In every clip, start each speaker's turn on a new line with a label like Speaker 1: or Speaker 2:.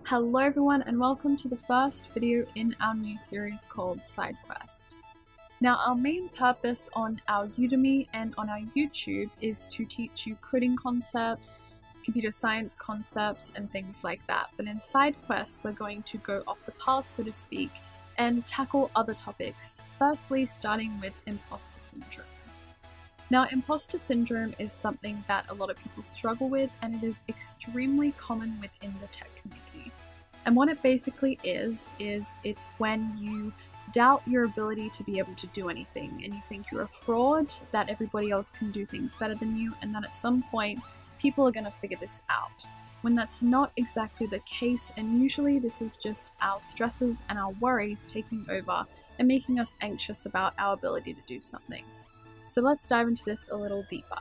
Speaker 1: Hello everyone and welcome to the first video in our new series called Sidequest. Now our main purpose on our Udemy and on our YouTube is to teach you coding concepts, computer science concepts and things like that, but in Sidequest we're going to go off the path, so to speak, and tackle other topics, firstly starting with Imposter Syndrome. Now, Imposter Syndrome is something that a lot of people struggle with, and it is extremely common within the tech community. And what it basically is it's when you doubt your ability to be able to do anything, and you think you're a fraud, that everybody else can do things better than you, and that at some point people are going to figure this out. When that's not exactly the case, and usually this is just our stresses and our worries taking over and making us anxious about our ability to do something. So let's dive into this a little deeper.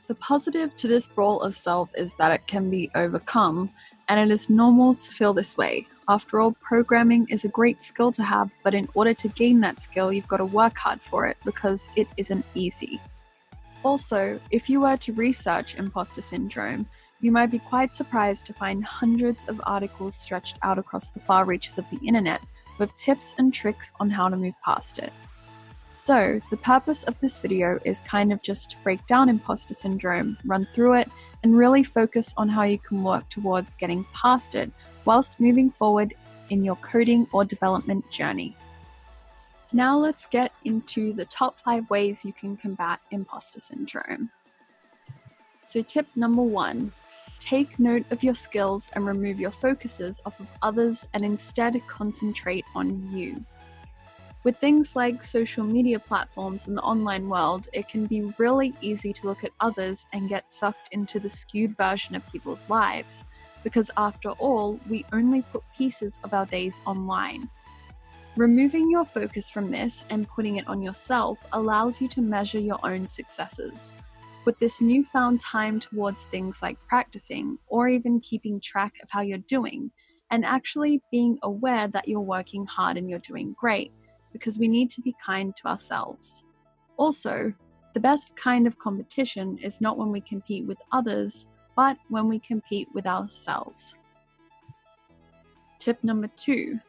Speaker 1: The positive to this brawl of self is that it can be overcome, and it is normal to feel this way. After all, programming is a great skill to have, but in order to gain that skill, you've got to work hard for it because it isn't easy. Also, if you were to research Imposter Syndrome, you might be quite surprised to find hundreds of articles stretched out across the far reaches of the internet with tips and tricks on how to move past it. So, the purpose of this video is kind of just to break down Imposter Syndrome, run through it, and really focus on how you can work towards getting past it whilst moving forward in your coding or development journey. Now let's get into the top 5 ways you can combat Imposter Syndrome. So tip number 1, take note of your skills and remove your focuses off of others and instead concentrate on you. With things like social media platforms in the online world, it can be really easy to look at others and get sucked into the skewed version of people's lives, because after all, we only put pieces of our days online. Removing your focus from this and putting it on yourself allows you to measure your own successes. With this newfound time towards things like practicing or even keeping track of how you're doing, and actually being aware that you're working hard and you're doing great, because we need to be kind to ourselves. Also, the best kind of competition is not when we compete with others, but when we compete with ourselves. Tip number 2,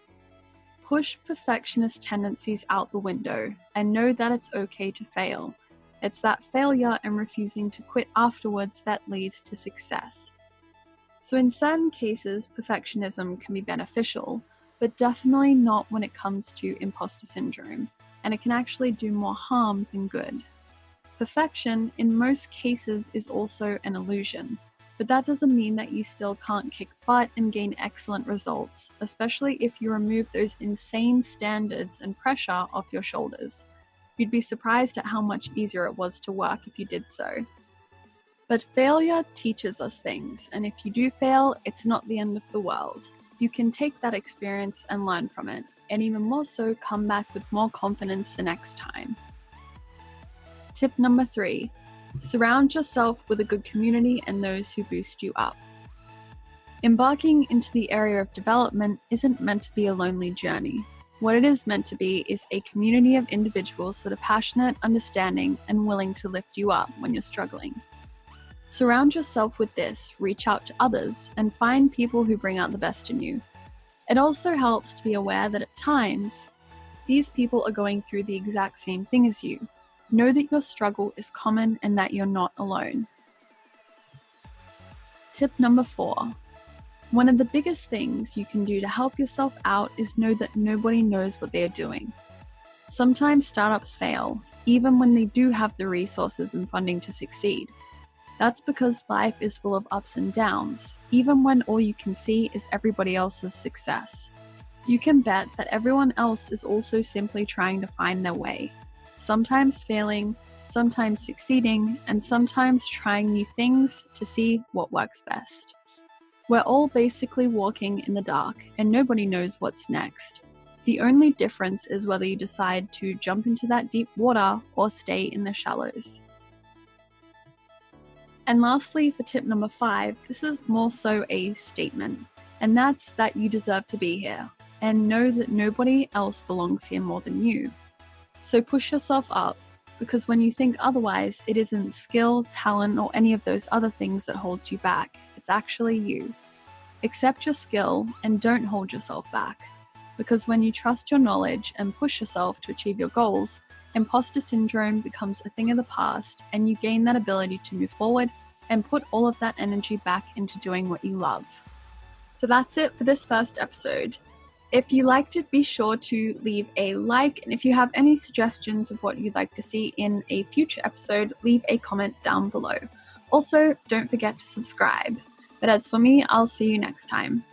Speaker 1: push perfectionist tendencies out the window and know that it's okay to fail. It's that failure and refusing to quit afterwards that leads to success. So in certain cases, perfectionism can be beneficial, but definitely not when it comes to imposter syndrome, and it can actually do more harm than good. Perfection, in most cases, is also an illusion, but that doesn't mean that you still can't kick butt and gain excellent results, especially if you remove those insane standards and pressure off your shoulders. You'd be surprised at how much easier it was to work if you did so. But failure teaches us things, and if you do fail, it's not the end of the world. You can take that experience and learn from it, and even more so, come back with more confidence the next time. Tip number 3, surround yourself with a good community and those who boost you up. Embarking into the area of development isn't meant to be a lonely journey. What it is meant to be is a community of individuals that are passionate, understanding, and willing to lift you up when you're struggling. Surround yourself with this, reach out to others, and find people who bring out the best in you. It also helps to be aware that at times, these people are going through the exact same thing as you. Know that your struggle is common and that you're not alone. Tip number 4. One of the biggest things you can do to help yourself out is know that nobody knows what they are doing. Sometimes startups fail, even when they do have the resources and funding to succeed. That's because life is full of ups and downs, even when all you can see is everybody else's success. You can bet that everyone else is also simply trying to find their way, sometimes failing, sometimes succeeding, and sometimes trying new things to see what works best. We're all basically walking in the dark, and nobody knows what's next. The only difference is whether you decide to jump into that deep water or stay in the shallows. And lastly, for tip number 5, this is more so a statement, and that's that you deserve to be here, and know that nobody else belongs here more than you. So push yourself up, because when you think otherwise, it isn't skill, talent, or any of those other things that holds you back. It's actually you. Accept your skill and don't hold yourself back. Because when you trust your knowledge and push yourself to achieve your goals, imposter syndrome becomes a thing of the past and you gain that ability to move forward and put all of that energy back into doing what you love. So that's it for this first episode. If you liked it, be sure to leave a like, and if you have any suggestions of what you'd like to see in a future episode, leave a comment down below. Also, don't forget to subscribe. But as for me, I'll see you next time.